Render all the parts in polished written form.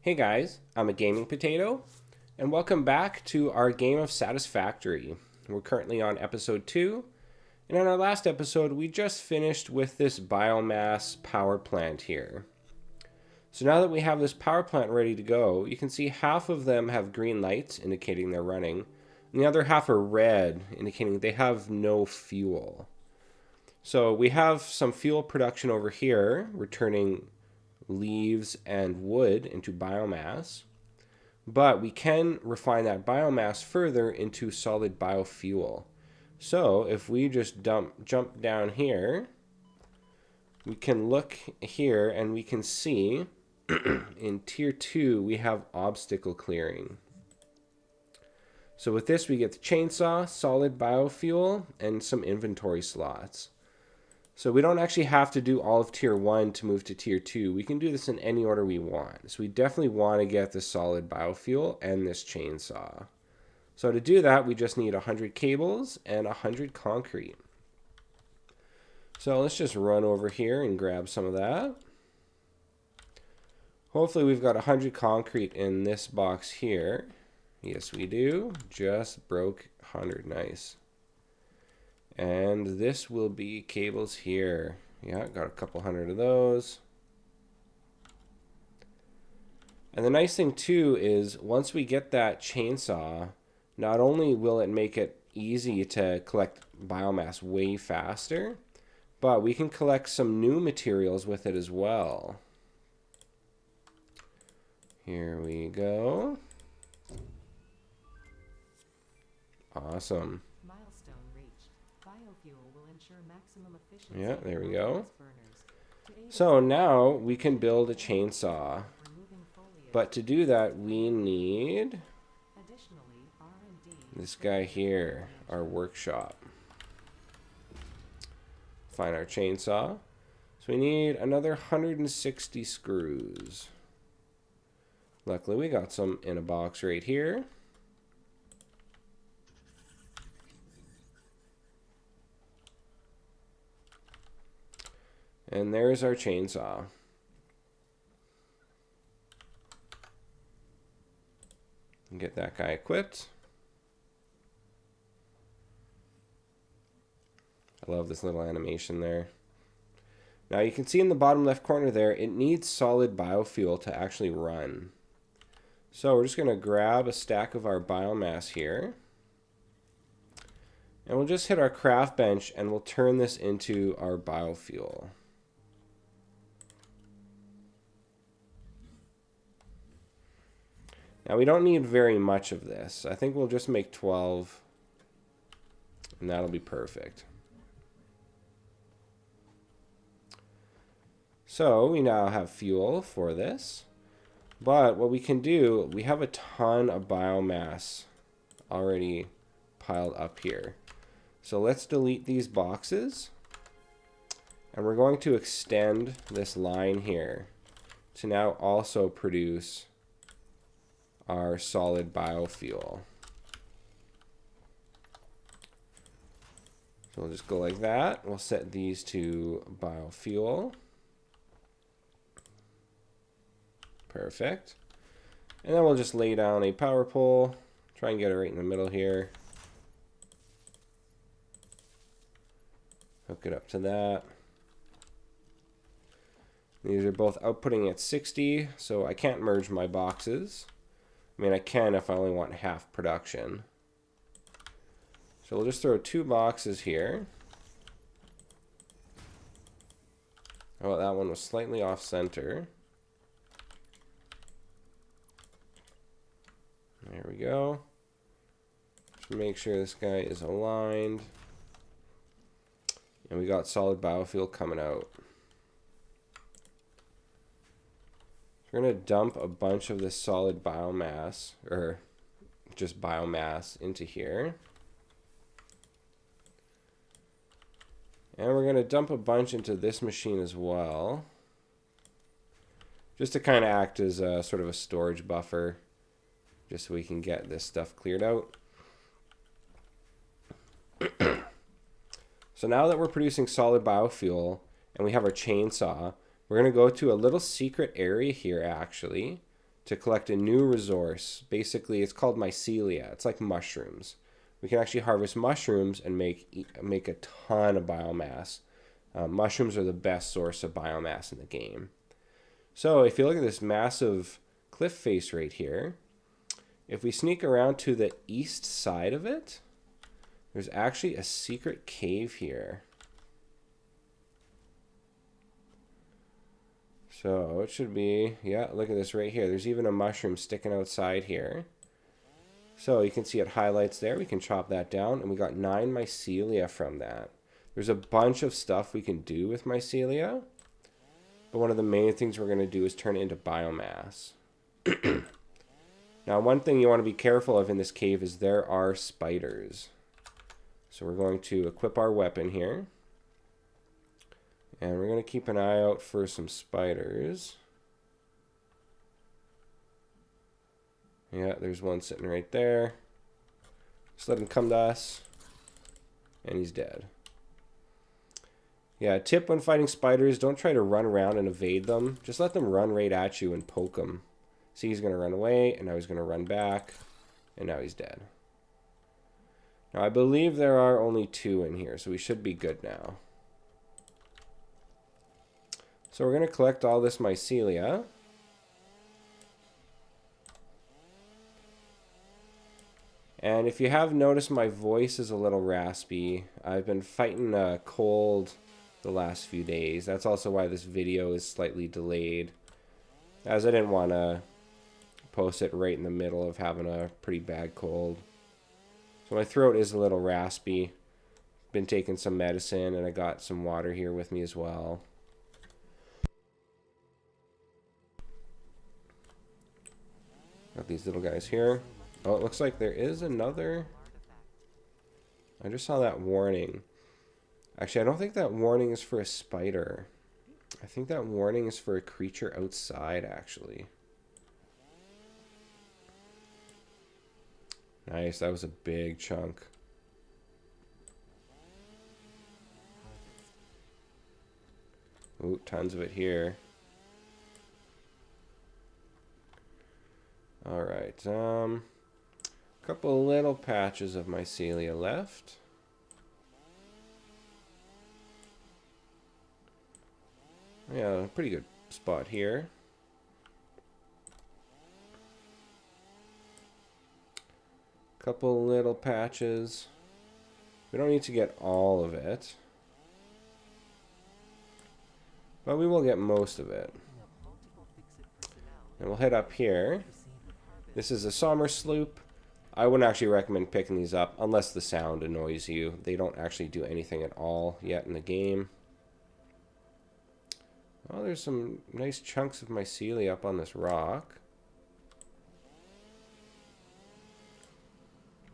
Hey guys, I'm a gaming potato, and welcome back to our game of Satisfactory. We're currently on episode 2, and in our last episode we just finished with this biomass power plant here. So now that we have this power plant ready to go, you can see half of them have green lights indicating they're running, and the other half are red, indicating they have no fuel. So we have some fuel production over here, returning leaves and wood into biomass, but we can refine that biomass further into solid biofuel. So if we just jump down here, we can look here and we can see in tier 2 we have obstacle clearing. So with this we get the chainsaw, solid biofuel, and some inventory slots. So we don't actually have to do all of tier 1 to move to tier 2. We can do this in any order we want. So we definitely want to get the solid biofuel and this chainsaw. So to do that, we just need 100 cables and 100 concrete. So let's just run over here and grab some of that. Hopefully we've got 100 concrete in this box here. Yes, we do. Just broke 100. Nice. And this will be cables here. Yeah, got a couple hundred of those. And the nice thing too is once we get that chainsaw, not only will it make it easy to collect biomass way faster, but we can collect some new materials with it as well. Here we go. Awesome. Yeah, there we go. So now we can build a chainsaw. But to do that, we need this guy here, our workshop. Find our chainsaw. So we need another 160 screws. Luckily, we got some in a box right here. And there's our chainsaw. Get that guy equipped. I love this little animation there. Now you can see in the bottom left corner there, it needs solid biofuel to actually run. So we're just going to grab a stack of our biomass here. And we'll just hit our craft bench and we'll turn this into our biofuel. Now we don't need very much of this. I think we'll just make 12 and that'll be perfect. So we now have fuel for this, but what we can do, we have a ton of biomass already piled up here. So let's delete these boxes and we're going to extend this line here to now also produce our solid biofuel. So we'll just go like that. We'll set these to biofuel. Perfect. And then we'll just lay down a power pole. Try and get it right in the middle here. Hook it up to that. These are both outputting at 60, so I can't merge my boxes. I mean, I can if I only want half production. So we'll just throw 2 boxes here. Oh, that one was slightly off center. There we go. Just make sure this guy is aligned. And we got solid biofuel coming out. We're going to dump a bunch of this solid biomass, or just biomass, into here. And we're going to dump a bunch into this machine as well. Just to kind of act as a sort of a storage buffer. Just so we can get this stuff cleared out. So now that we're producing solid biofuel and we have our chainsaw, we're going to go to a little secret area here actually to collect a new resource. Basically, it's called mycelia. It's like mushrooms. We can actually harvest mushrooms and make a ton of biomass. Mushrooms are the best source of biomass in the game. So if you look at this massive cliff face right here, if we sneak around to the east side of it, there's actually a secret cave here. So it should be, yeah, look at this right here. There's even a mushroom sticking outside here. So you can see it highlights there. We can chop that down, and we got 9 mycelia from that. There's a bunch of stuff we can do with mycelia, but one of the main things we're going to do is turn it into biomass. Now, one thing you want to be careful of in this cave is there are spiders. So we're going to equip our weapon here. And we're going to keep an eye out for some spiders. Yeah, there's one sitting right there. Just let him come to us. And he's dead. Yeah, tip when fighting spiders, don't try to run around and evade them. Just let them run right at you and poke them. See, he's going to run away, and now he's going to run back, and now he's dead. Now, I believe there are only 2 in here, so we should be good now. So we're going to collect all this mycelia. And if you have noticed, my voice is a little raspy. I've been fighting a cold the last few days. That's also why this video is slightly delayed, as I didn't want to post it right in the middle of having a pretty bad cold. So my throat is a little raspy. Been taking some medicine, and I got some water here with me as well. Got these little guys here. Oh, it looks like there is another. I just saw that warning. Actually, I don't think that warning is for a spider. I think that warning is for a creature outside, actually. Nice, that was a big chunk. Ooh, tons of it here. Alright, couple little patches of mycelia left. Yeah, pretty good spot here. Couple little patches. We don't need to get all of it, but we will get most of it. And we'll head up here. This is a Sommer sloop. I wouldn't actually recommend picking these up unless the sound annoys you. They don't actually do anything at all yet in the game. Oh, there's some nice chunks of mycelia up on this rock.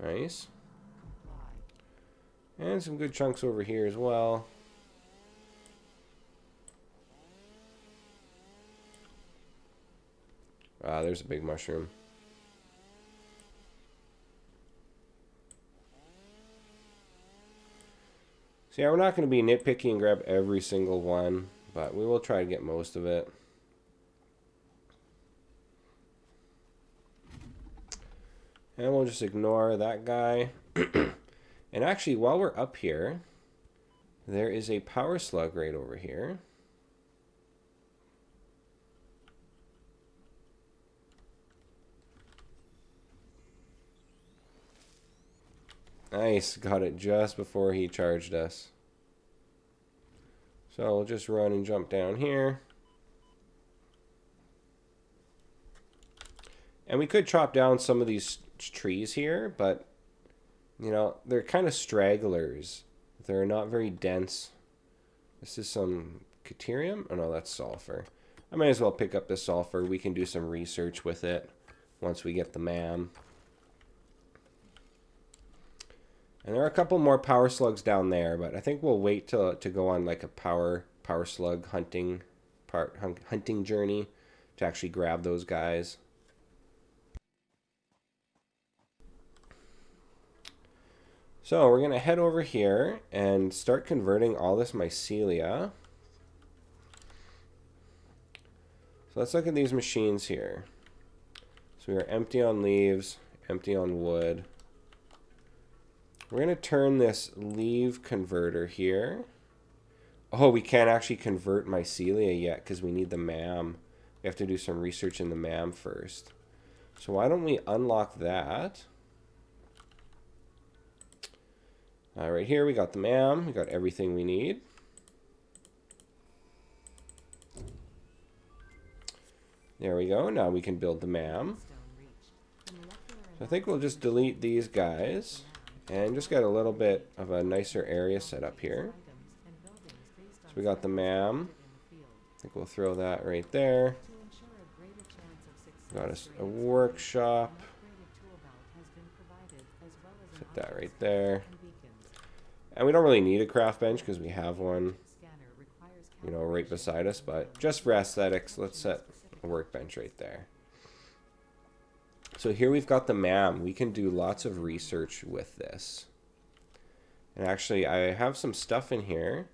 Nice. And some good chunks over here as well. Ah, there's a big mushroom. So yeah, we're not going to be nitpicky and grab every single one, but we will try to get most of it. And we'll just ignore that guy. And actually, while we're up here, there is a power slug right over here. Nice, got it just before he charged us. So we'll just run and jump down here. And we could chop down some of these trees here, but, you know, they're kind of stragglers. They're not very dense. This is some Caterium? Oh no, that's sulfur. I might as well pick up the sulfur. We can do some research with it once we get the MAM. And there are a couple more power slugs down there, but I think we'll wait to go on like a power slug hunting journey to actually grab those guys. So we're going to head over here and start converting all this mycelia. So let's look at these machines here. So we are empty on leaves, empty on wood. We're going to turn this leave converter here. Oh, we can't actually convert mycelia yet because we need the MAM. We have to do some research in the MAM first. So why don't we unlock that? Right here we got the MAM. We got everything we need. There we go. Now we can build the MAM. So I think we'll just delete these guys and just get a little bit of a nicer area set up here. So we got the MAM. I think we'll throw that right there. Got a workshop. Set that right there. And we don't really need a craft bench because we have one, you know, right beside us. But just for aesthetics, let's set a workbench right there. So here we've got the MAM. We can do lots of research with this. And actually, I have some stuff in here.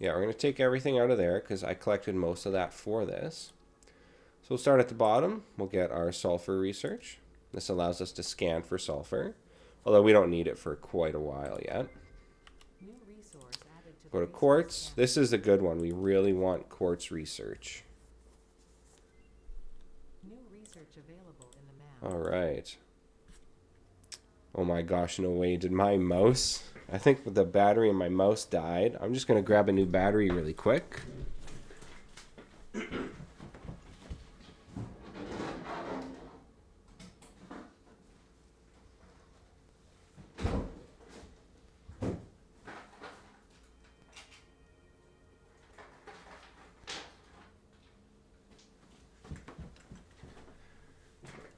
Yeah, we're going to take everything out of there because I collected most of that for this. So we'll start at the bottom. We'll get our sulfur research. This allows us to scan for sulfur, although we don't need it for quite a while yet. Go to quartz. This is a good one. We really want quartz research. All right. Oh my gosh, no way. Did my mouse... I think the battery in my mouse died. I'm just going to grab a new battery really quick.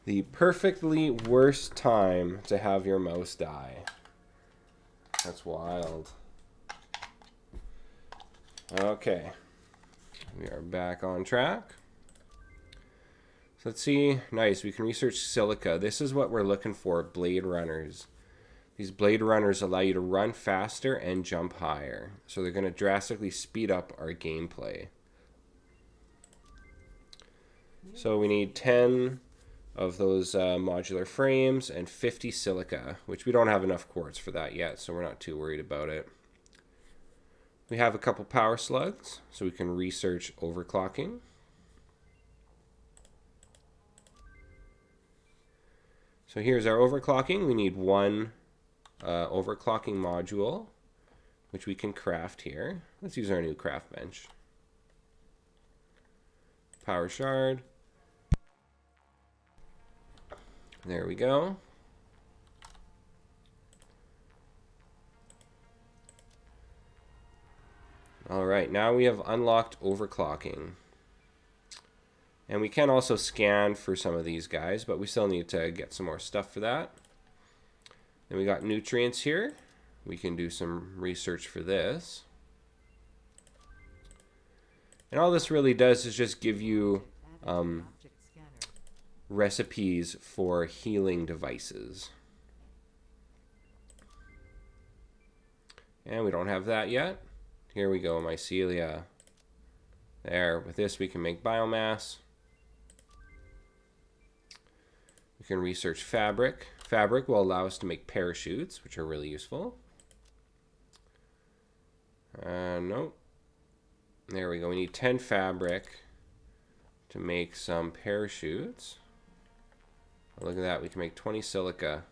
The perfectly worst time to have your mouse die. That's wild. Okay. We are back on track. So let's see. Nice. We can research silica. This is what we're looking for. Blade runners. These blade runners allow you to run faster and jump higher. So they're going to drastically speed up our gameplay. So we need 10 of those modular frames and 50 silica, which we don't have enough quartz for that yet, so we're not too worried about it. We have a couple power slugs, so we can research overclocking. So here's our overclocking. We need one overclocking module, which we can craft here. Let's use our new craft bench. Power shard. There we go. All right, now we have unlocked overclocking. And we can also scan for some of these guys, but we still need to get some more stuff for that. Then we got nutrients here. We can do some research for this. And all this really does is just give you recipes for healing devices. And we don't have that yet. Here we go, mycelia. There, with this we can make biomass. We can research fabric. Fabric will allow us to make parachutes, which are really useful. Nope. There we go. We need 10 fabric to make some parachutes. Look at that. We can make 20 silica.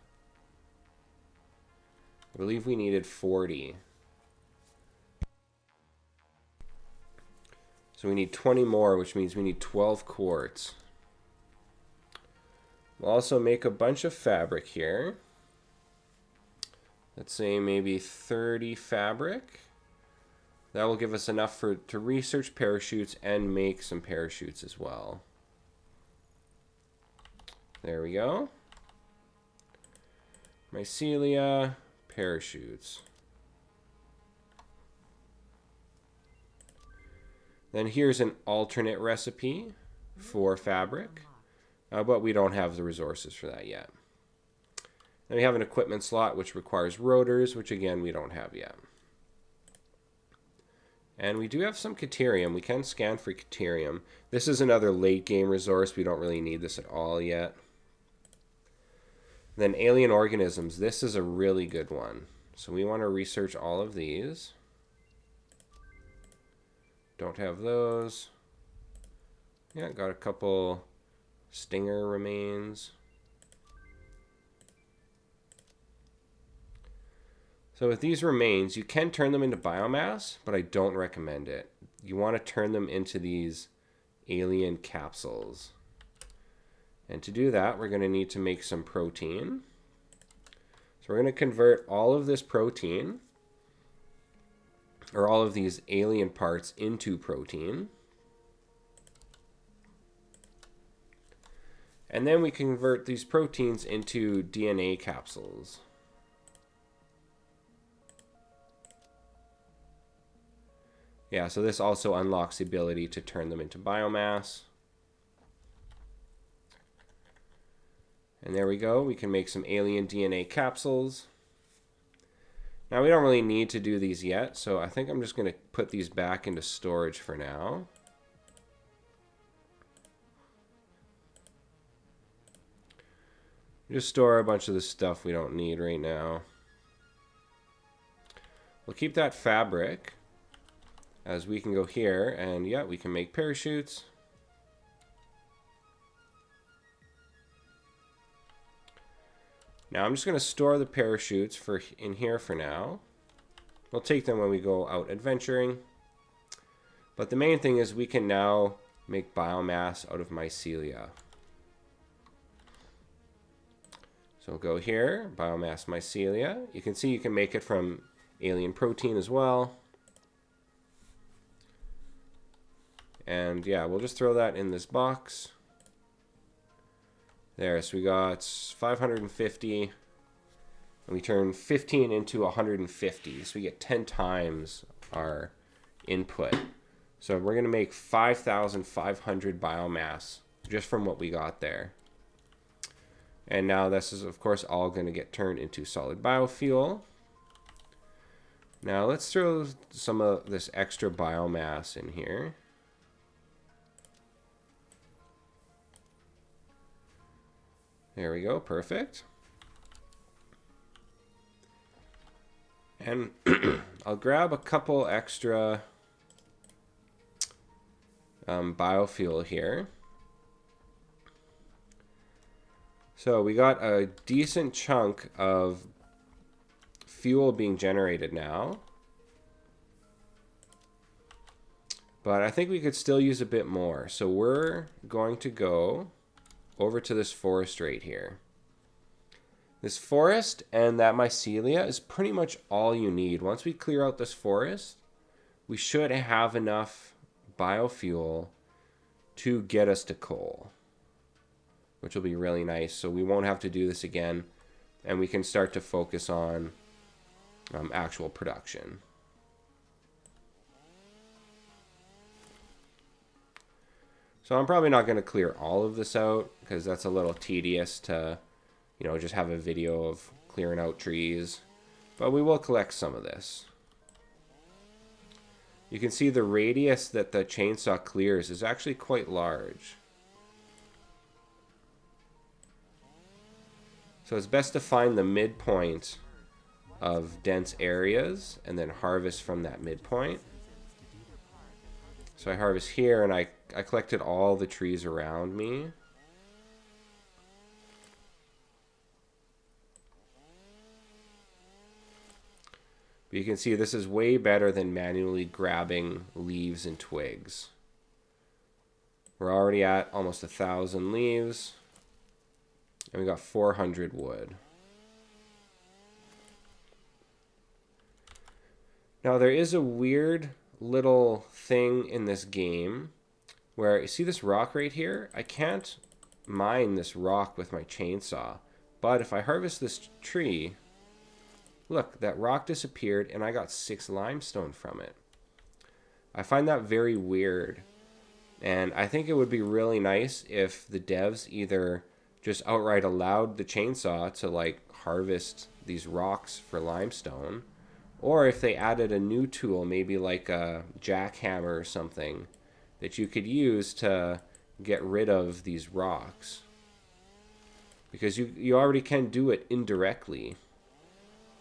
I believe we needed 40. So we need 20 more, which means we need 12 quartz. We'll also make a bunch of fabric here. Let's say maybe 30 fabric. That will give us enough to research parachutes and make some parachutes as well. There we go. Mycelia, parachutes. Then here's an alternate recipe for fabric, but we don't have the resources for that yet. Then we have an equipment slot which requires rotors, which again we don't have yet. And we do have some caterium. We can scan for caterium. This is another late game resource. We don't really need this at all yet. Then alien organisms. This is a really good one. So we want to research all of these. Don't have those. Yeah, got a couple stinger remains. So with these remains, you can turn them into biomass, but I don't recommend it. You want to turn them into these alien capsules. And to do that, we're going to need to make some protein. So we're going to convert all of this protein, or all of these alien parts, into protein. And then we convert these proteins into DNA capsules. Yeah, so this also unlocks the ability to turn them into biomass. And there we go. We can make some alien DNA capsules. Now we don't really need to do these yet, so I think I'm just going to put these back into storage for now. Just store a bunch of the stuff we don't need right now. We'll keep that fabric, as we can go here and yeah, we can make parachutes. Now I'm just going to store the parachutes in here for now. We'll take them when we go out adventuring. But the main thing is we can now make biomass out of mycelia. So we'll go here, biomass mycelia. You can see you can make it from alien protein as well. And yeah, we'll just throw that in this box. There, so we got 550. And we turn 15 into 150. So we get 10 times our input. So we're going to make 5,500 biomass just from what we got there. And now this is, of course, all going to get turned into solid biofuel. Now let's throw some of this extra biomass in here. There we go, perfect. And I'll grab a couple extra biofuel here. So we got a decent chunk of fuel being generated now. But I think we could still use a bit more. So we're going to go over to this forest right here. This forest and that mycelia is pretty much all you need. Once we clear out this forest, we should have enough biofuel to get us to coal, which will be really nice. So we won't have to do this again, and we can start to focus on actual production. So I'm probably not going to clear all of this out because that's a little tedious to, you know, just have a video of clearing out trees. But we will collect some of this. You can see the radius that the chainsaw clears is actually quite large. So it's best to find the midpoint of dense areas and then harvest from that midpoint. So I harvest here and I collected all the trees around me. But you can see this is way better than manually grabbing leaves and twigs. We're already at almost 1,000 leaves. And we got 400 wood. Now there is a weird little thing in this game where you see this rock right here. I can't mine this rock with my chainsaw, but if I harvest this tree, look, that rock disappeared and I got 6 limestone from it. I find that very weird, and I think it would be really nice if the devs either just outright allowed the chainsaw to like harvest these rocks for limestone, or if they added a new tool, maybe like a jackhammer or something, that you could use to get rid of these rocks. because you already can do it indirectly.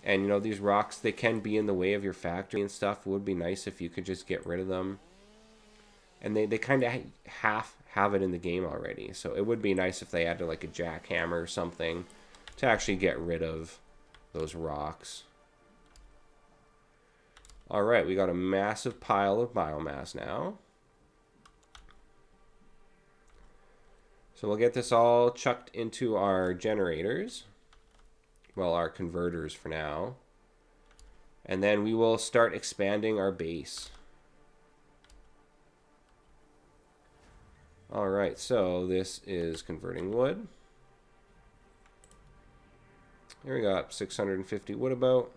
And you know, these rocks, they can be in the way of your factory and stuff. It would be nice if you could just get rid of them. And they kind of half have it in the game already. So it would be nice if they added like a jackhammer or something to actually get rid of those rocks. Alright, we got a massive pile of biomass now. So we'll get this all chucked into our generators. Well, our converters for now. And then we will start expanding our base. Alright, so this is converting wood. Here we got 650 wood about.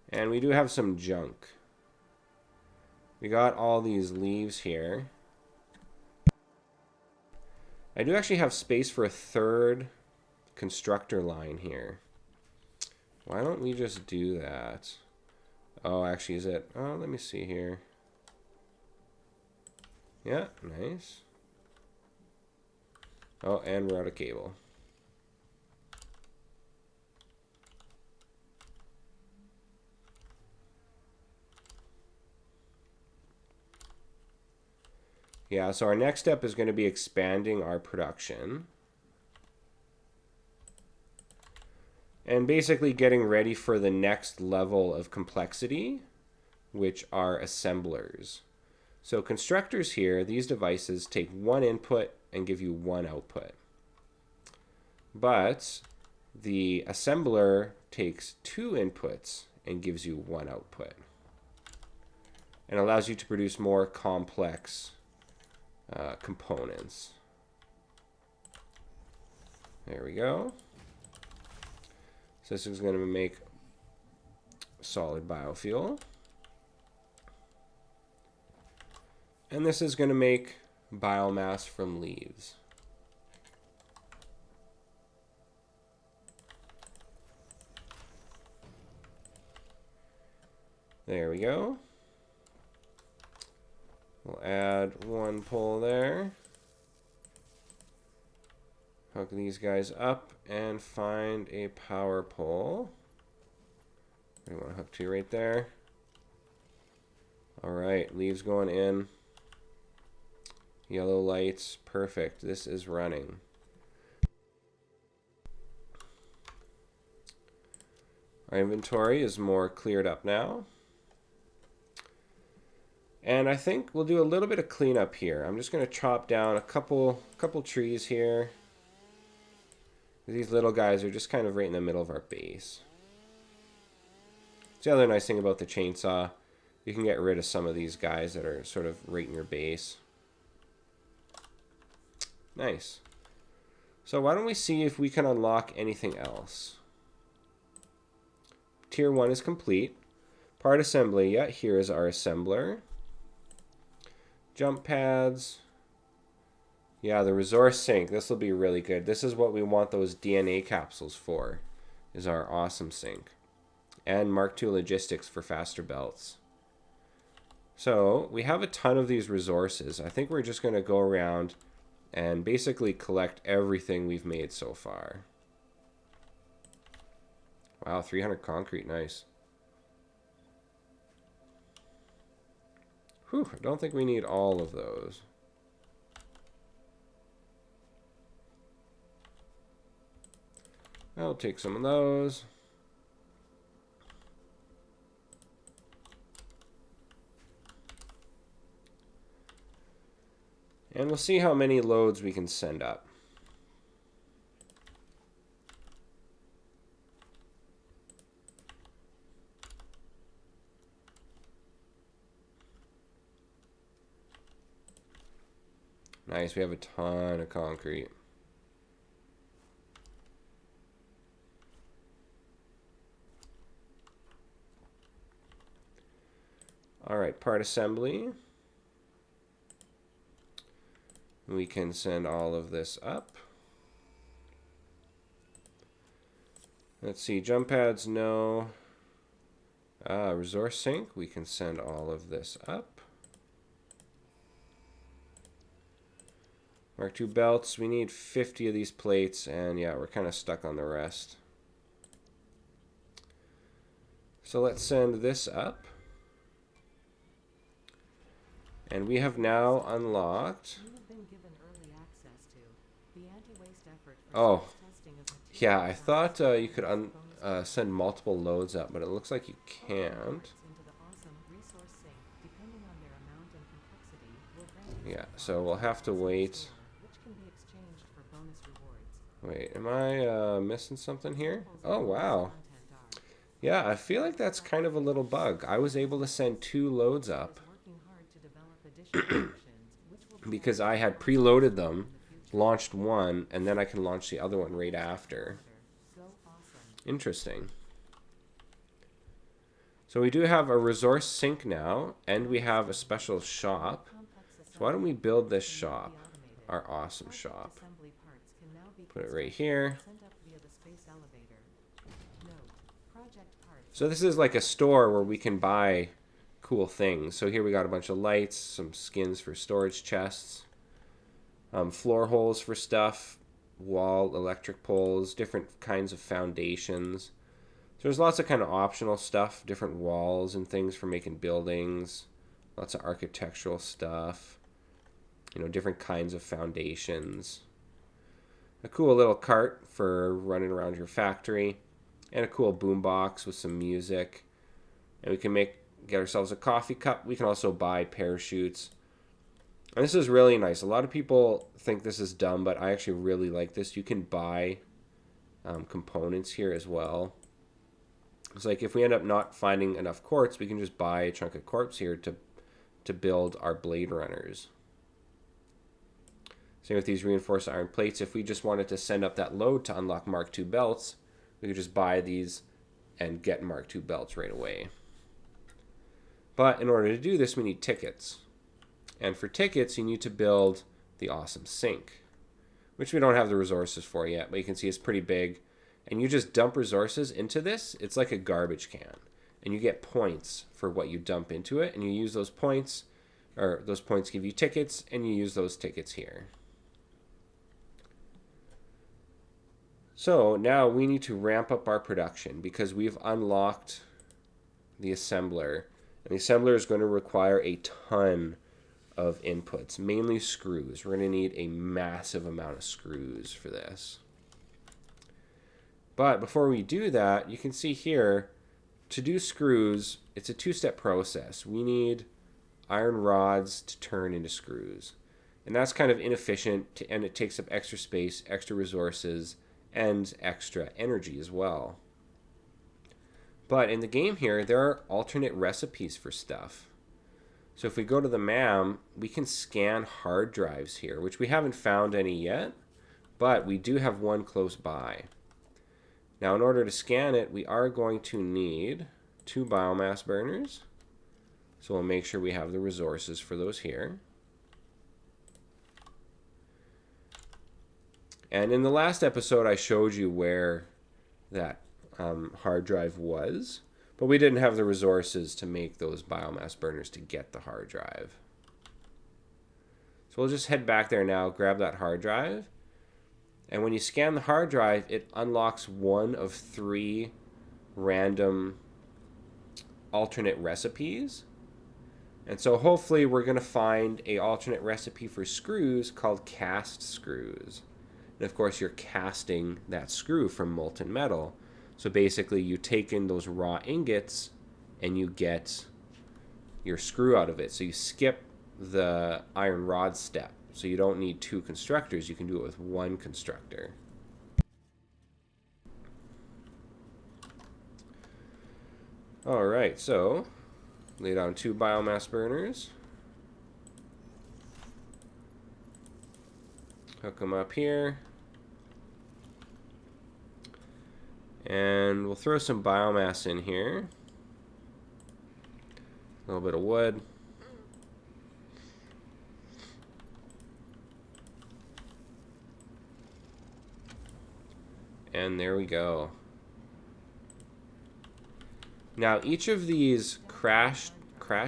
And we do have some junk. We got all these leaves here. I do actually have space for a third constructor line here. Why don't we just do that? Oh, actually, is it? Oh, let me see here. Yeah, nice. Oh, and we're out of cable. Yeah, so our next step is going to be expanding our production. And basically getting ready for the next level of complexity, which are assemblers. So constructors here, these devices take one input and give you one output. But the assembler takes two inputs and gives you one output. And allows you to produce more complex components. There we go. So this is going to make solid biofuel. And this is going to make biomass from leaves. There we go. We'll add one pole there. Hook these guys up and find a power pole. We want to hook two right there. Alright, leaves going in. Yellow lights, perfect. This is running. Our inventory is more cleared up now. And I think we'll do a little bit of cleanup here. I'm just going to chop down a couple trees here. These little guys are just kind of right in the middle of our base. The other nice thing about the chainsaw, you can get rid of some of these guys that are sort of right in your base. Nice. So why don't we see if we can unlock anything else. Tier 1 is complete. Part assembly, yeah, here is our assembler. Jump pads. Yeah, the resource sink. This will be really good. This is what we want those DNA capsules for, is our awesome sink. And Mark II logistics for faster belts. So we have a ton of these resources. I think we're just going to go around and basically collect everything we've made so far. Wow, 300 concrete, nice. Whew, I don't think we need all of those. I'll take some of those. And we'll see how many loads we can send up. Nice, we have a ton of concrete. All right, part assembly. We can send all of this up. Let's see, jump pads, no. Resource sink, we can send all of this up. Mark II belts. We need 50 of these plates, and yeah, we're kind of stuck on the rest. So let's send this up. And we have now unlocked... Oh, yeah, I thought you could send multiple loads up, but it looks like you can't. Yeah, so we'll have to wait. Wait, am I missing something here? Oh, wow. Yeah, I feel like that's kind of a little bug. I was able to send 2 loads up because I had preloaded them, launched one, and then I can launch the other one right after. Interesting. So we do have a resource sink now, and we have a special shop. So why don't we build this shop, our awesome shop. Put it right here. So this is like a store where we can buy cool things. So here we got a bunch of lights, some skins for storage chests, floor holes for stuff, wall electric poles, different kinds of foundations. So there's lots of kind of optional stuff, different walls and things for making buildings, lots of architectural stuff, you know, different kinds of foundations. A cool little cart for running around your factory, and a cool boombox with some music. And we can get ourselves a coffee cup. We can also buy parachutes. And this is really nice. A lot of people think this is dumb, but I actually really like this. You can buy components here as well. It's like if we end up not finding enough quartz, we can just buy a chunk of quartz here to build our blade runners. Same with these reinforced iron plates. If we just wanted to send up that load to unlock Mark II belts, we could just buy these and get Mark II belts right away. But in order to do this, we need tickets. And for tickets, you need to build the awesome sink, which we don't have the resources for yet, but you can see it's pretty big. And you just dump resources into this. It's like a garbage can. And you get points for what you dump into it. And you use those points, or those points give you tickets, and you use those tickets here. So now we need to ramp up our production because we've unlocked the assembler. And the assembler is going to require a ton of inputs, mainly screws. We're going to need a massive amount of screws for this. But before we do that, you can see here, to do screws, it's a 2-step process. We need iron rods to turn into screws. And that's kind of inefficient, and it takes up extra space, extra resources, and extra energy as well. But in the game here, there are alternate recipes for stuff. So if we go to the MAM, we can scan hard drives here, which we haven't found any yet, but we do have one close by. Now in order to scan it, we are going to need 2 biomass burners. So we'll make sure we have the resources for those here. And in the last episode, I showed you where that hard drive was, but we didn't have the resources to make those biomass burners to get the hard drive. So we'll just head back there now, grab that hard drive, and when you scan the hard drive, it unlocks one of 3 random alternate recipes. And so hopefully we're going to find an alternate recipe for screws called cast screws. And of course, you're casting that screw from molten metal. So basically, you take in those raw ingots and you get your screw out of it. So you skip the iron rod step. So you don't need 2 constructors. You can do it with 1 constructor. All right, so lay down 2 biomass burners. Hook them up here. And we'll throw some biomass in here. A little bit of wood. And there we go. Now each of these crash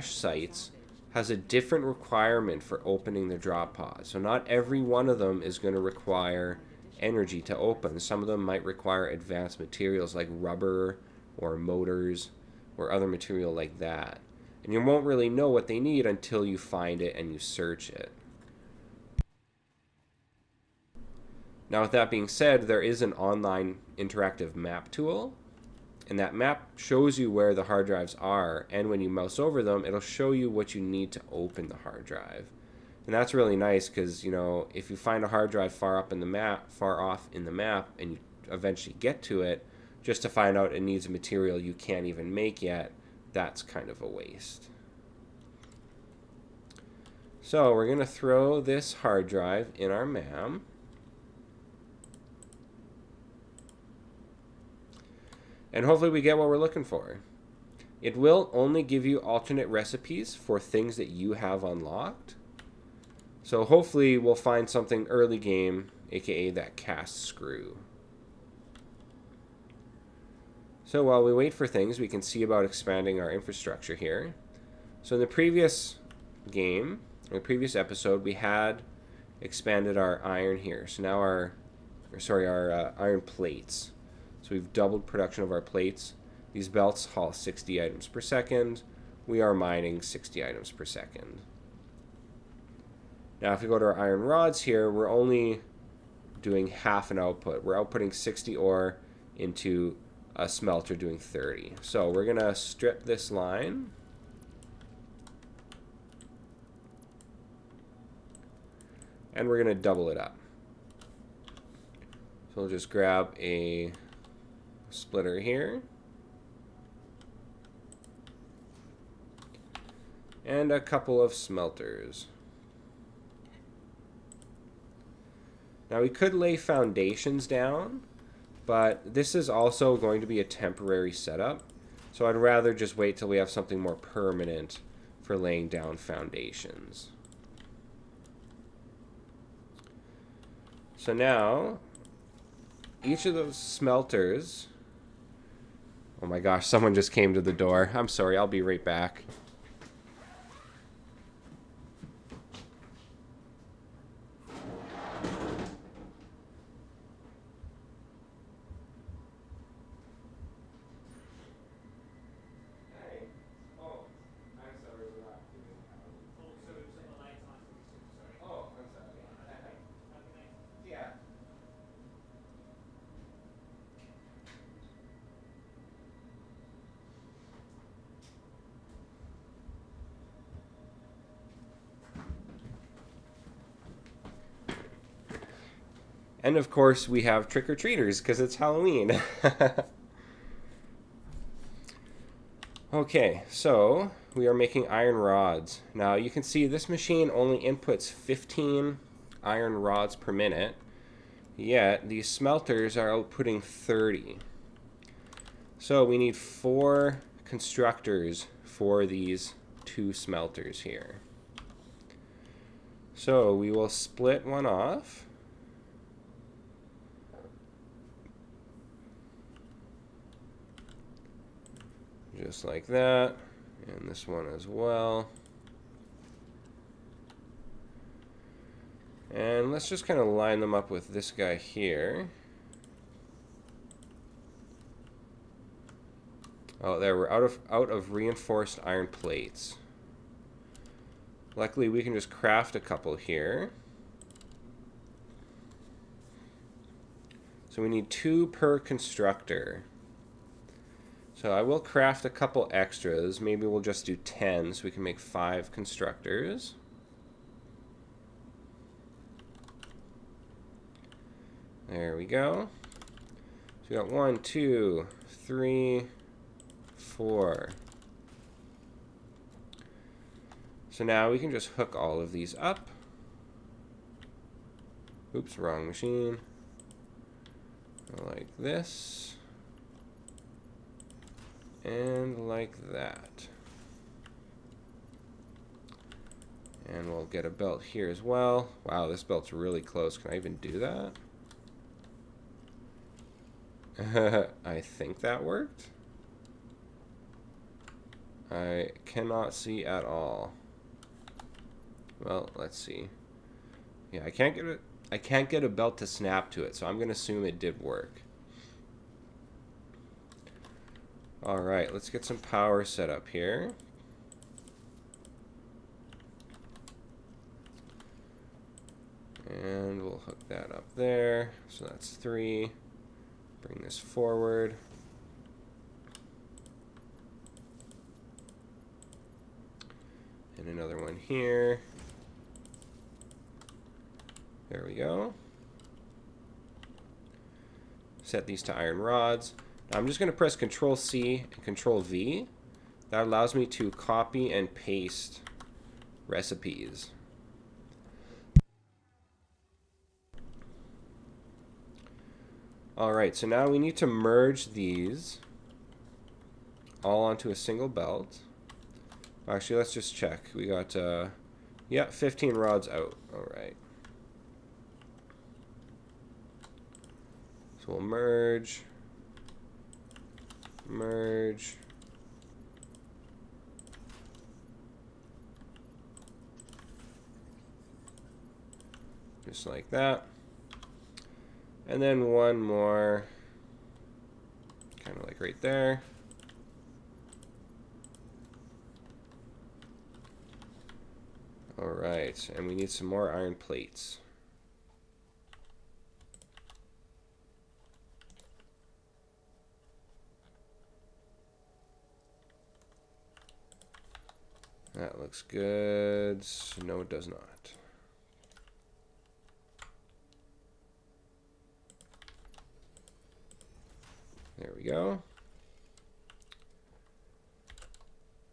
sites has a different requirement for opening the drop pod. So not every one of them is going to require energy to open. Some of them might require advanced materials like rubber or motors or other material like that. And you won't really know what they need until you find it and you search it. Now, with that being said, there is an online interactive map tool, and that map shows you where the hard drives are, and when you mouse over them, it'll show you what you need to open the hard drive. And that's really nice because, you know, if you find a hard drive far off in the map, and you eventually get to it, just to find out it needs a material you can't even make yet, that's kind of a waste. So we're going to throw this hard drive in our MAM. And hopefully we get what we're looking for. It will only give you alternate recipes for things that you have unlocked. So hopefully we'll find something early game, aka that cast screw. So while we wait for things, we can see about expanding our infrastructure here. So in the previous game, in the previous episode, we had expanded our iron here. So now our iron plates. So we've doubled production of our plates. These belts haul 60 items per second. We are mining 60 items per second. Now if we go to our iron rods here, we're only doing half an output. We're outputting 60 ore into a smelter doing 30. So we're going to strip this line. And we're going to double it up. So we'll just grab a splitter here. And a couple of smelters. Now we could lay foundations down, but this is also going to be a temporary setup. So I'd rather just wait till we have something more permanent for laying down foundations. So now, each of those smelters... Oh my gosh, someone just came to the door. I'm sorry, I'll be right back. And of course, we have trick-or-treaters because it's Halloween. Okay, so we are making iron rods. Now you can see this machine only inputs 15 iron rods per minute, yet these smelters are outputting 30. So we need 4 constructors for these 2 smelters here. So we will split one off. Just like that, and this one as well. And let's just kind of line them up with this guy here. Oh, there, we're out of reinforced iron plates. Luckily, we can just craft a couple here. So we need 2 per constructor. So I will craft a couple extras. Maybe we'll just do 10 so we can make 5 constructors. There we go. So we got 1, 2, 3, 4. So now we can just hook all of these up. Oops, wrong machine. Like this. And like that. And we'll get a belt here as well. Wow, this belt's really close. Can I even do that? I think that worked. I cannot see at all. Well, let's see. Yeah, I can't get a belt to snap to it, so I'm going to assume it did work. All right, let's get some power set up here. And we'll hook that up there. So that's 3. Bring this forward. And another one here. There we go. Set these to iron rods. Now I'm just going to press Control C and Control V. That allows me to copy and paste recipes. Alright, so now we need to merge these all onto a single belt. Actually, let's just check. We got, yeah, 15 rods out. Alright. So we'll merge. Merge. Just like that. And then one more, kind of like right there. All right, and we need some more iron plates. That looks good. No, it does not. There we go.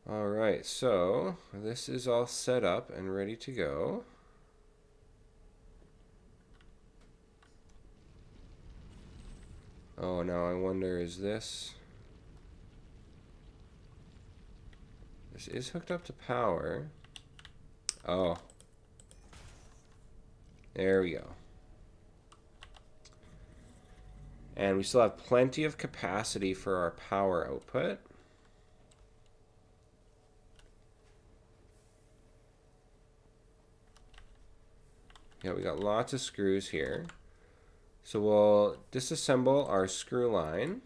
All right, so this is all set up and ready to go. Oh, now I wonder, is this is hooked up to power. Oh. There we go. And we still have plenty of capacity for our power output. Yeah, we got lots of screws here. So we'll disassemble our screw line.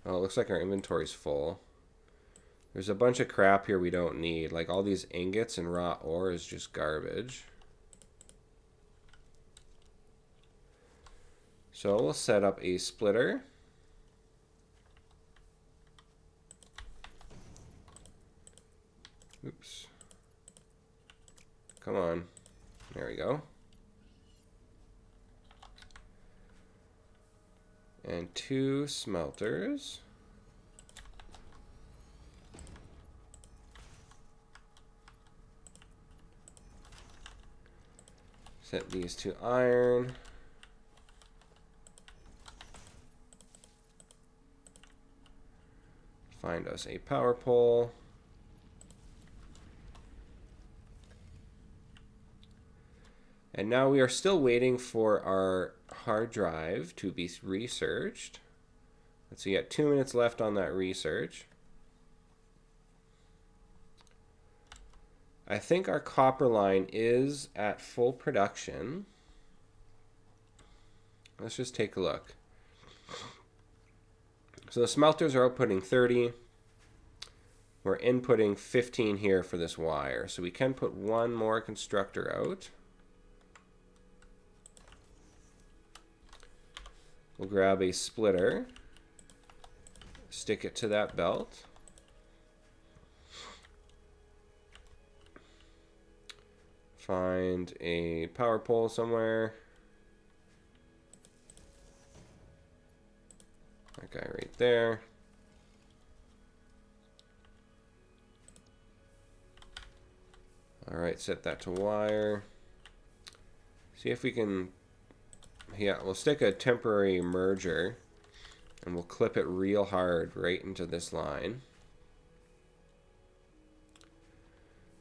Oh, it looks like our inventory's full. There's a bunch of crap here we don't need. Like all these ingots and raw ore is just garbage. So we'll set up a splitter. Oops. Come on. There we go. And 2 smelters. Set these to iron. Find us a power pole. And now we are still waiting for our hard drive to be researched. Let's see, we got 2 minutes left on that research. I think our copper line is at full production. Let's just take a look. So the smelters are outputting 30. We're inputting 15 here for this wire. So we can put one more constructor out. We'll grab a splitter, stick it to that belt. Find a power pole somewhere. That guy right there. All right, set that to wire. See if we can, yeah, we'll stick a temporary merger and we'll clip it real hard right into this line.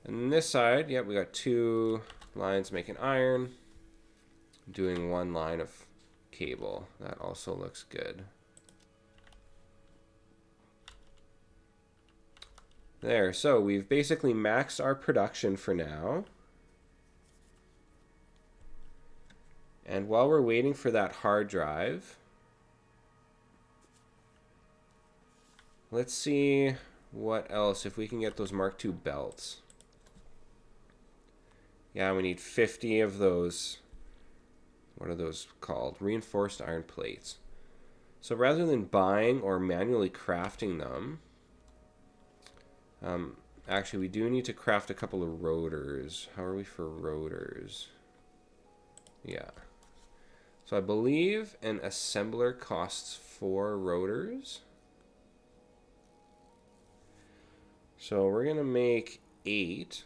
And this side, yeah, we got 2 lines making iron, doing 1 line of cable. That also looks good. There, so we've basically maxed our production for now. And while we're waiting for that hard drive, let's see what else, if we can get those Mark II belts. Yeah, we need 50 of those. What are those called? Reinforced iron plates. So rather than buying or manually crafting them, actually we do need to craft a couple of rotors. How are we for rotors? Yeah. So I believe an assembler costs 4 rotors. So we're going to make 8.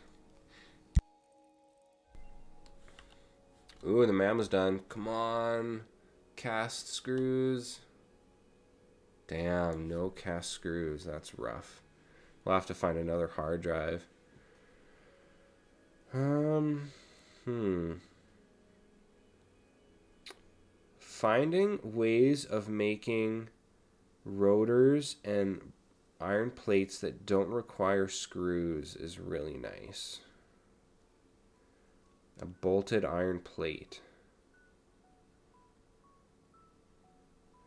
Ooh, the mammo's done. Come on. Cast screws. Damn, no cast screws. That's rough. We'll have to find another hard drive. Finding ways of making rotors and iron plates that don't require screws is really nice. A bolted iron plate.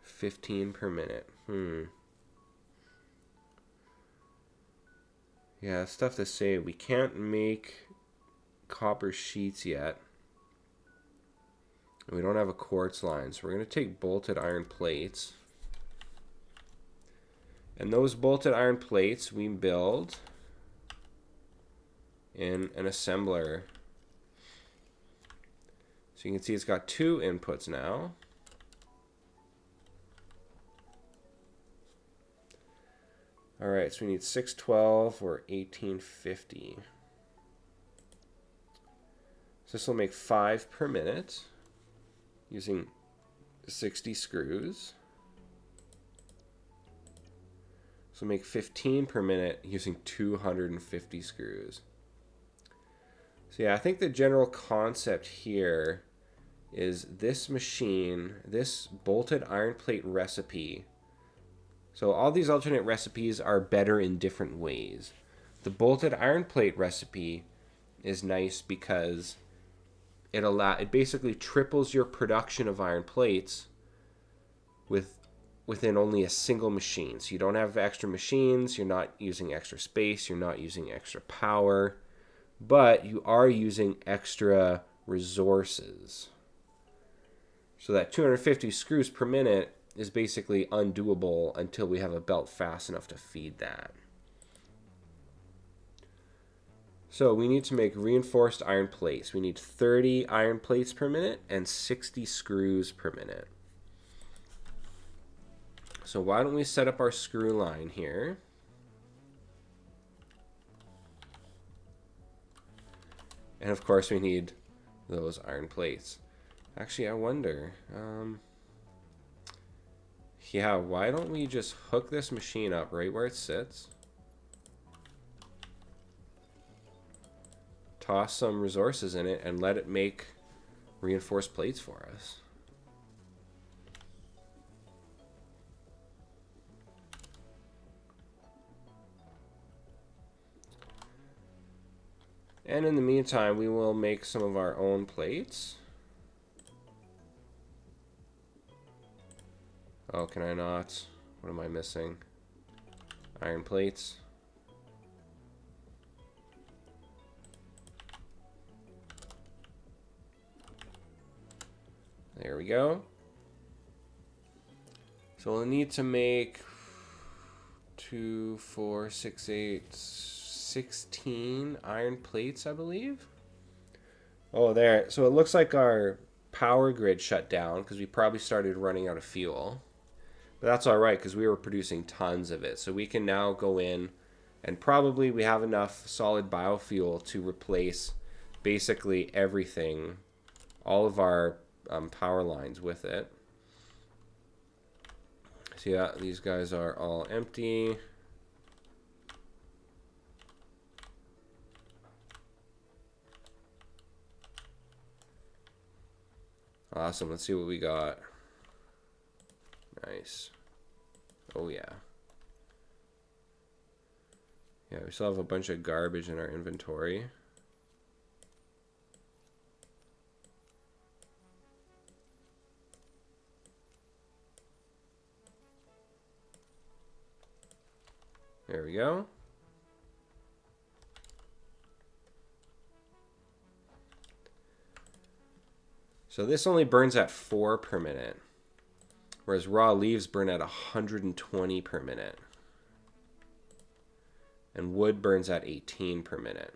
15 per minute. Yeah, it's tough to say. We can't make copper sheets yet. We don't have a quartz line, so we're going to take bolted iron plates. And those bolted iron plates we build in an assembler. So you can see it's got 2 inputs now. Alright, so we need 612 or 1850. So this will make 5 per minute using 60 screws. So make 15 per minute using 250 screws. So yeah, I think the general concept here is this machine, this bolted iron plate recipe. So all these alternate recipes are better in different ways. The bolted iron plate recipe is nice because it basically triples your production of iron plates within only a single machine. So you don't have extra machines, you're not using extra space, you're not using extra power, but you are using extra resources. So that 250 screws per minute is basically undoable until we have a belt fast enough to feed that. So we need to make reinforced iron plates. We need 30 iron plates per minute and 60 screws per minute. So why don't we set up our screw line here. And of course we need those iron plates. Actually, I wonder, yeah, why don't we just hook this machine up right where it sits? Toss some resources in it and let it make reinforced plates for us. And in the meantime, we will make some of our own plates. Oh, can I not? What am I missing? Iron plates. There we go. So we'll need to make 2, 4, 6, 8, 16 iron plates, I believe. Oh, there. So it looks like our power grid shut down because we probably started running out of fuel. But that's all right because we were producing tons of it. So we can now go in and probably we have enough solid biofuel to replace basically everything, all of our power lines with it. So yeah, these guys are all empty. Awesome, let's see what we got. Nice. Oh yeah. Yeah, we still have a bunch of garbage in our inventory. There we go. So this only burns at 4 per minute, whereas raw leaves burn at 120 per minute. And wood burns at 18 per minute.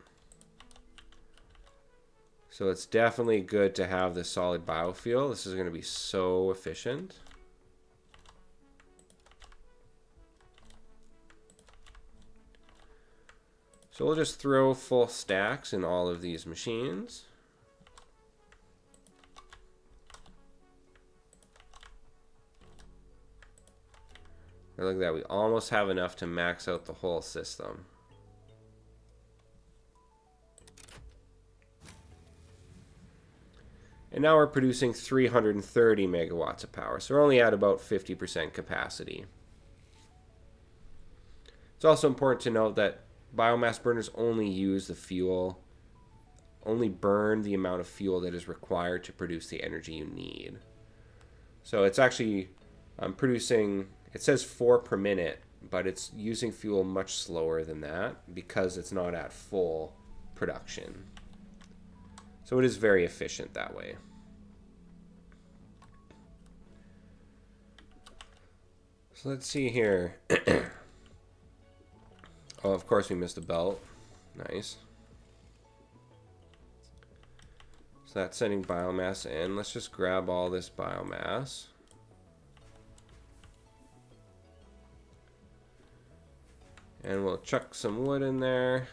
So it's definitely good to have the solid biofuel. This is going to be so efficient. So we'll just throw full stacks in all of these machines. And look at that, we almost have enough to max out the whole system. And now we're producing 330 megawatts of power. So we're only at about 50% capacity. It's also important to note that biomass burners only use the fuel, only burn the amount of fuel that is required to produce the energy you need. So it's actually producing, it says 4 per minute, but it's using fuel much slower than that because it's not at full production. So it is very efficient that way. So let's see here. Oh, of course we missed a belt. Nice. So that's sending biomass in. Let's just grab all this biomass. And we'll chuck some wood in there.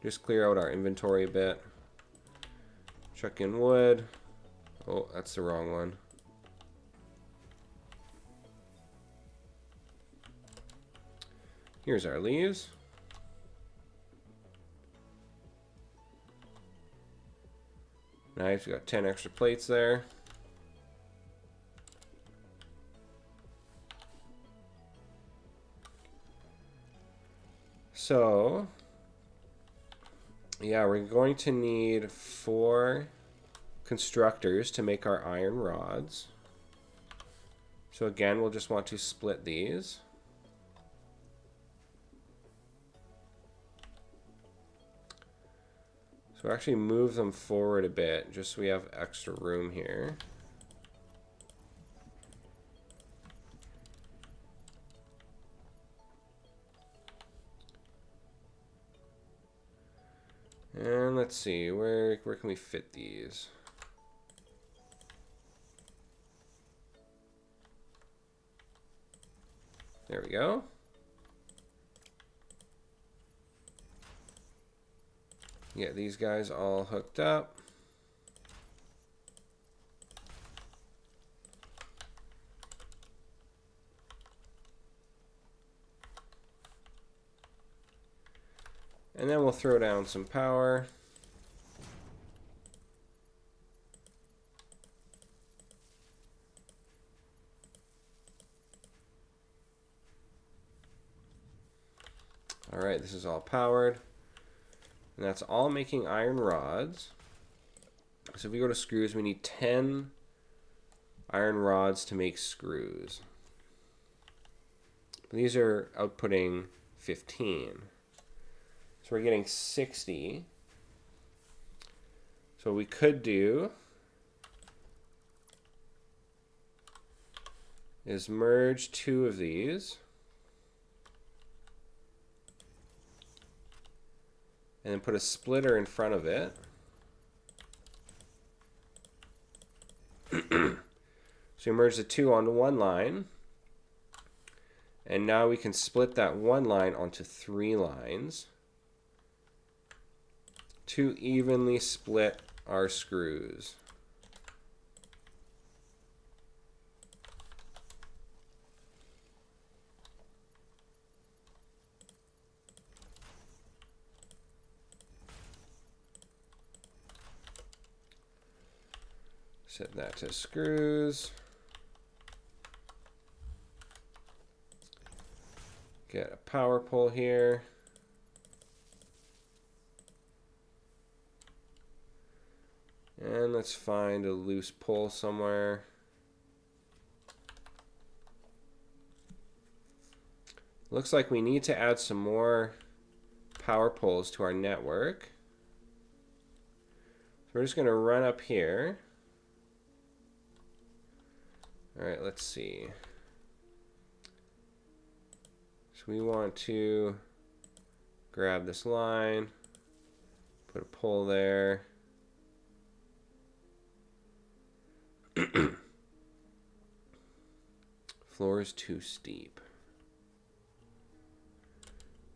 Just clear out our inventory a bit. Chuck in wood. Oh, that's the wrong one. Here's our leaves. Nice, we got 10 extra plates there. So, yeah, we're going to need 4 constructors to make our iron rods. So again, we'll just want to split these. So actually move them forward a bit, just so we have extra room here. And let's see, where can we fit these? There we go. Get these guys all hooked up. And then we'll throw down some power. All right, this is all powered. And that's all making iron rods. So if we go to screws, we need 10 iron rods to make screws. But these are outputting 15. So we're getting 60. So what we could do is merge 2 of these. And then put a splitter in front of it. So you merge the 2 onto one line. And now we can split that one line onto 3 lines to evenly split our screws. Set that to screws. get a power pole here. And let's find a loose pole somewhere. Looks like we need to add some more power poles to our network. So we're just going to run up here. All right, let's see. So we want to grab this line, put a pole there. Floor is too steep.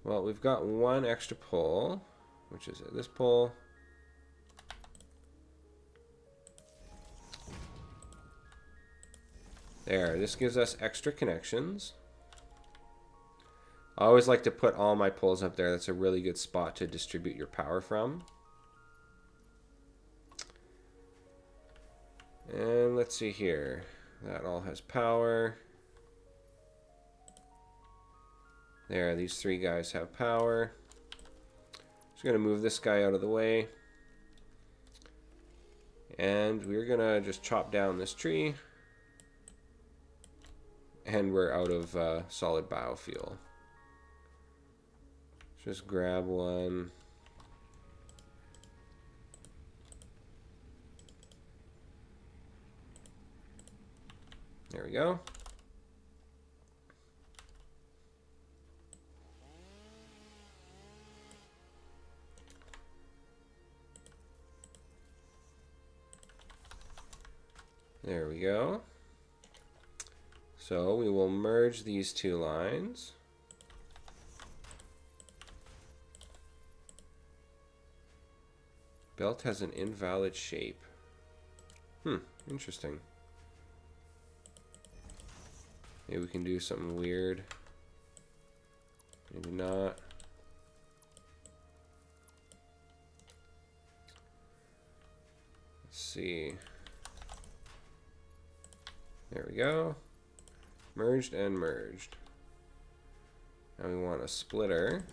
Well, we've got one extra pole, which is this pole. There, this gives us extra connections. I always like to put all my poles up there. That's a really good spot to distribute your power from. And let's see here. That all has power. There, these three guys have power. Just going to move this guy out of the way. And we're going to just chop down this tree. And we're out of solid biofuel. Just grab one. There we go. There we go. So we will merge these two lines. Belt has an invalid shape. Interesting. Maybe we can do something weird. Maybe not. Let's see. There we go. Merged and merged. Now we want a splitter.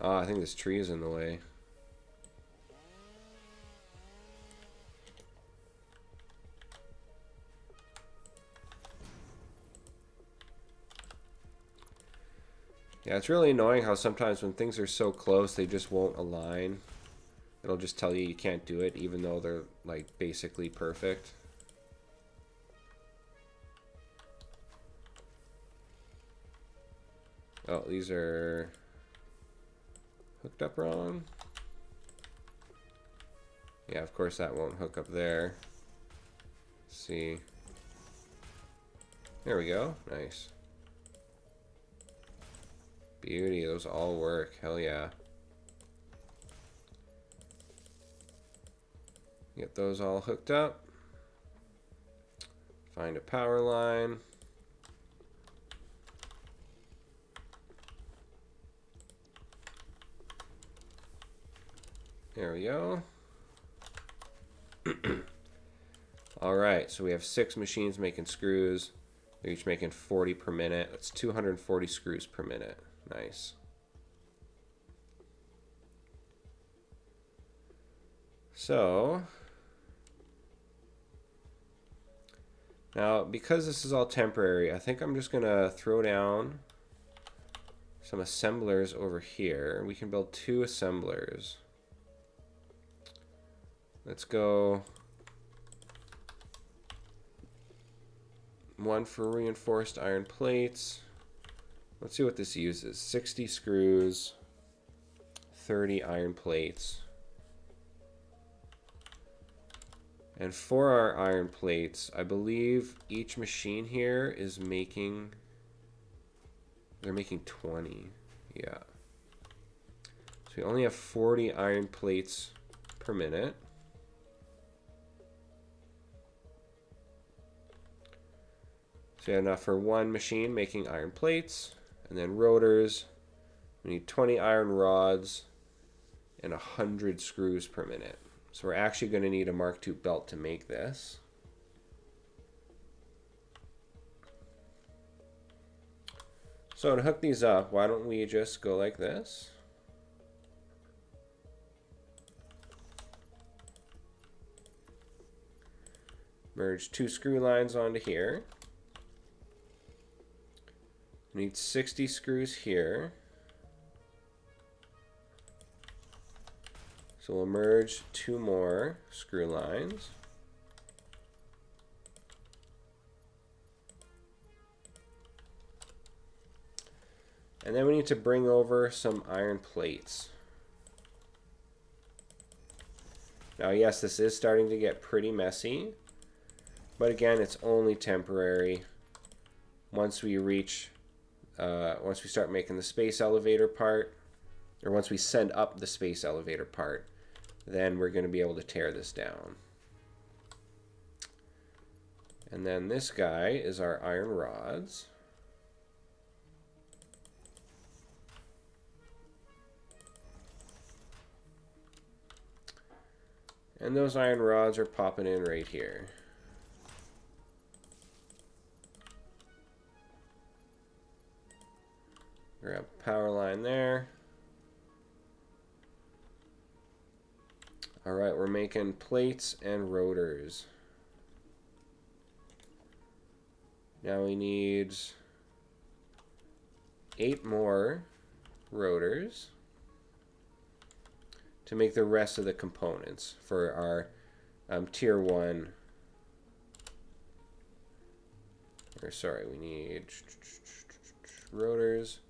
Oh, I think this tree is in the way. Yeah, it's really annoying how sometimes when things are so close, they just won't align. It'll just tell you can't do it, even though they're like basically perfect. Oh, these are hooked up wrong. Yeah, of course that won't hook up there. Let's see. There we go. Nice. Beauty. Those all work. Hell yeah. Get those all hooked up. Find a power line. There we go. All right, so we have 6 machines making screws. They're each making 40 per minute. That's 240 screws per minute. Nice. So now, because this is all temporary, I think I'm just gonna throw down some assemblers over here. We can build 2 assemblers. Let's go one for reinforced iron plates. Let's see what this uses. 60 screws, 30 iron plates. And for our iron plates, I believe each machine here is making, they're making 20. Yeah. So we only have 40 iron plates per minute. So yeah, now for one machine making iron plates, and then rotors, we need 20 iron rods and 100 screws per minute. So we're actually going to need a Mark II belt to make this. So to hook these up, why don't we just go like this? Merge 2 screw lines onto here. We need 60 screws here. So we'll merge 2 more screw lines. And then we need to bring over some iron plates. Now, yes, this is starting to get pretty messy, but again, it's only temporary. Once we start making the space elevator part, or once we send up the space elevator part, then we're going to be able to tear this down. And then this guy is our iron rods. And those iron rods are popping in right here. Grab power line there. All right, we're making plates and rotors. Now we need 8 more rotors to make the rest of the components for our tier 1. Or sorry, we need rotors.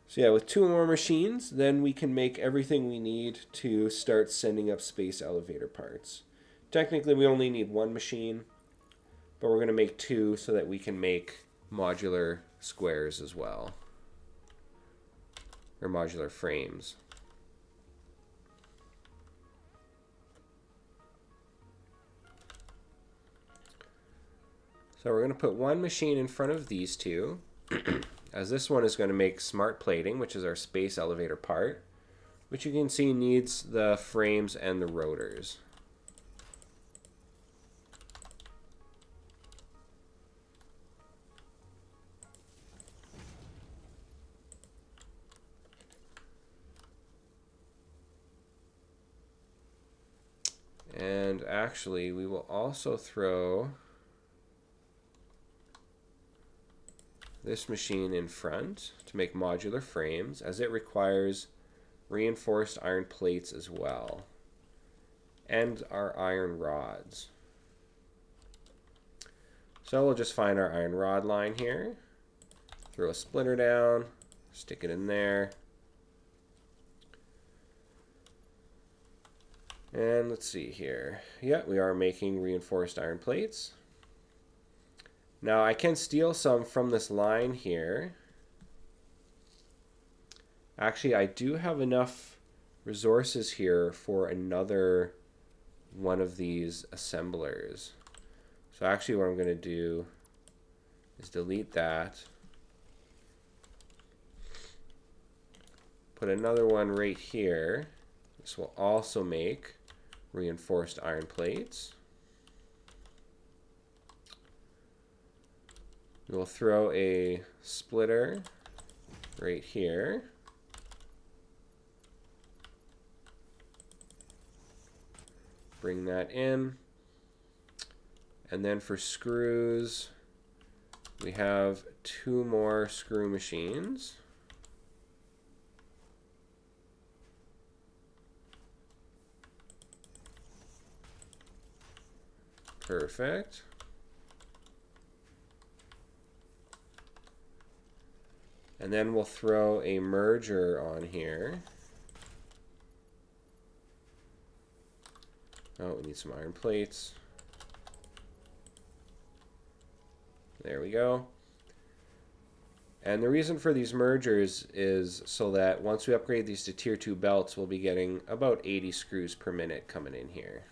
So yeah, with 2 more machines, then we can make everything we need to start sending up space elevator parts. Technically, we only need 1 machine, but we're going to make 2 so that we can make modular squares as well. Or modular frames. So we're going to put 1 machine in front of these 2, as this one is going to make smart plating, which is our space elevator part, which you can see needs the frames and the rotors. And actually, we will also throw this machine in front to make modular frames, as it requires reinforced iron plates as well, and our iron rods. So we'll just find our iron rod line here, throw a splitter down, stick it in there. And let's see here. Yeah, we are making reinforced iron plates. Now I can steal some from this line here. Actually, I do have enough resources here for another one of these assemblers. So actually what I'm going to do is delete that. Put another one right here. This will also make reinforced iron plates. We'll throw a splitter right here. Bring that in. And then for screws, we have 2 more screw machines. Perfect. And then we'll throw a merger on here. Oh, we need some iron plates. There we go. And the reason for these mergers is so that once we upgrade these to tier 2 belts, we'll be getting about 80 screws per minute coming in here.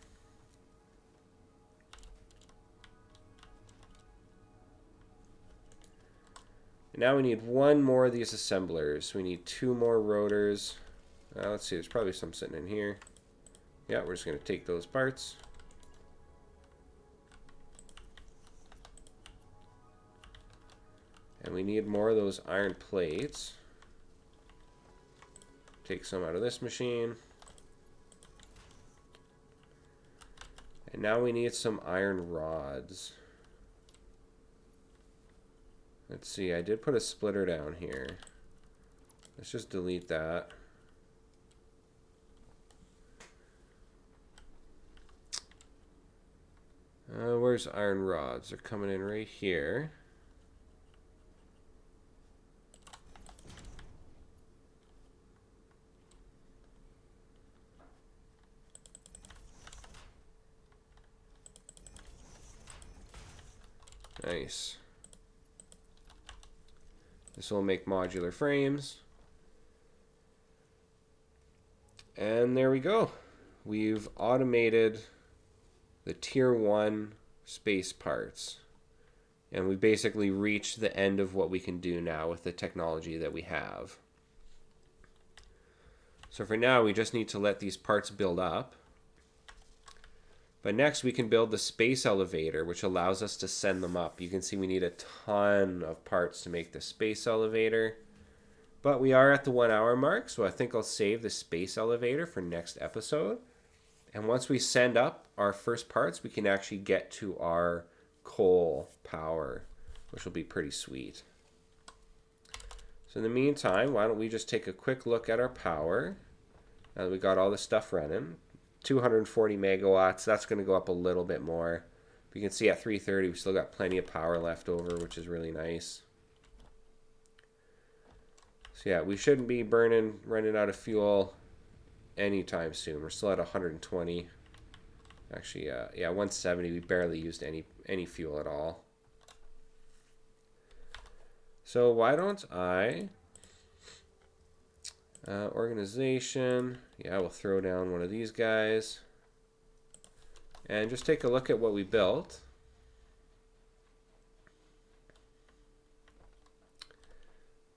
And now we need 1 more of these assemblers. We need 2 more rotors. Let's see, there's probably some sitting in here. Yeah, we're just going to take those parts. And we need more of those iron plates. Take some out of this machine. And now we need some iron rods. Let's see, I did put a splitter down here. Let's just delete that. Where's iron rods? They're coming in right here. Nice. This will make modular frames. And there we go. We've automated the tier 1 space parts. And we basically reached the end of what we can do now with the technology that we have. So for now, we just need to let these parts build up. But next we can build the space elevator, which allows us to send them up. You can see we need a ton of parts to make the space elevator. But we are at the 1 hour mark, so I think I'll save the space elevator for next episode. And once we send up our first parts, we can actually get to our coal power, which will be pretty sweet. So in the meantime, why don't we just take a quick look at our power. Now that we got all the stuff running. 240 megawatts. That's going to go up a little bit more. But you can see at 330 we still got plenty of power left over, which is really nice. So yeah, we shouldn't be running out of fuel anytime soon. We're still at 120. Actually, yeah, 170. We barely used any fuel at all. So why don't I organization, yeah, we'll throw down one of these guys and just take a look at what we built.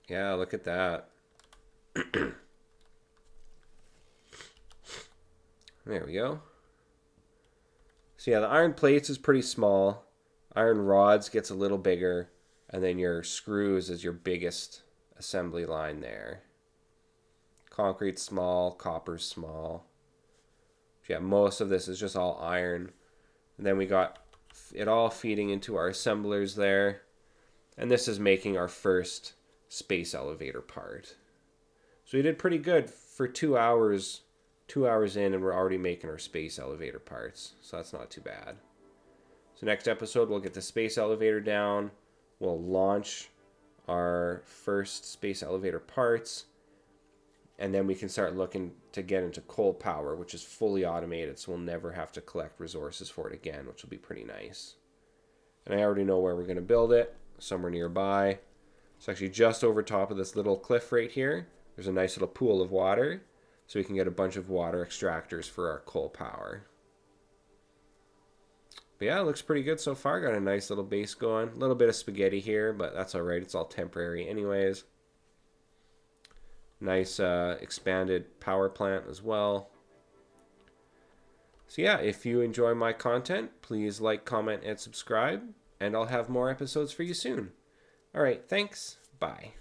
Yeah, look at that. There we go. So yeah, the iron plates is pretty small. Iron rods gets a little bigger, and then your screws is your biggest assembly line there. Concrete's small, copper's small. Yeah, most of this is just all iron. And then we got it all feeding into our assemblers there. And this is making our first space elevator part. So we did pretty good for 2 hours. 2 hours in, and we're already making our space elevator parts. So that's not too bad. So next episode, we'll get the space elevator down. We'll launch our first space elevator parts. And then we can start looking to get into coal power, which is fully automated, so we'll never have to collect resources for it again, which will be pretty nice. And I already know where we're going to build it, somewhere nearby. It's actually just over top of this little cliff right here. There's a nice little pool of water, so we can get a bunch of water extractors for our coal power. But yeah, it looks pretty good so far. Got a nice little base going. A little bit of spaghetti here, but that's all right. It's all temporary anyways. Nice expanded power plant as well. So yeah, if you enjoy my content, please like, comment, and subscribe. And I'll have more episodes for you soon. All right, thanks. Bye.